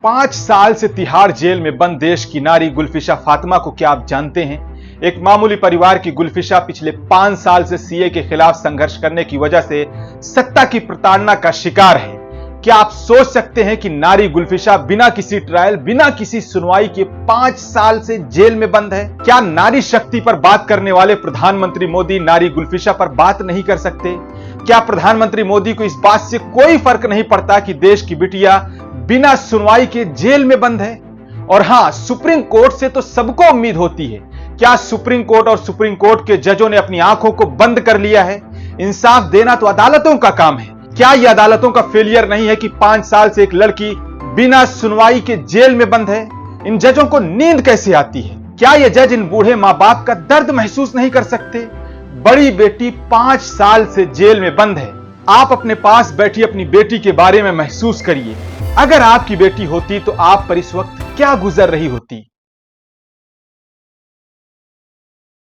5 साल से तिहाड़ जेल में बंद देश की नारी गुलफिशा फातिमा को क्या आप जानते हैं? एक मामूली परिवार की गुलफिशा पिछले 5 साल से सीए के खिलाफ संघर्ष करने की वजह से सत्ता की प्रताड़ना का शिकार है। क्या आप सोच सकते हैं कि नारी गुलफिशा बिना किसी ट्रायल, बिना किसी सुनवाई के 5 साल से जेल में बंद है? क्या नारी शक्ति पर बात करने वाले प्रधानमंत्री मोदी नारी गुलफिशा पर बात नहीं कर सकते? क्या प्रधानमंत्री मोदी को इस बात से कोई फर्क नहीं पड़ता कि देश की बिटिया बिना सुनवाई के जेल में बंद है? और हां, सुप्रीम कोर्ट से तो सबको उम्मीद होती है। क्या सुप्रीम कोर्ट और सुप्रीम कोर्ट के जजों ने अपनी आंखों को बंद कर लिया है? इंसाफ देना तो अदालतों का काम है। क्या यह अदालतों का फेलियर नहीं है कि 5 साल से एक लड़की बिना सुनवाई के जेल में बंद है? इन जजों को नींद कैसे आती है? क्या यह जज इन बूढ़े मां बाप का दर्द महसूस नहीं कर सकते? बड़ी बेटी 5 साल से जेल में बंद है। आप अपने पास बैठी अपनी बेटी के बारे में महसूस करिए। अगर आपकी बेटी होती तो आप पर इस वक्त क्या गुजर रही होती?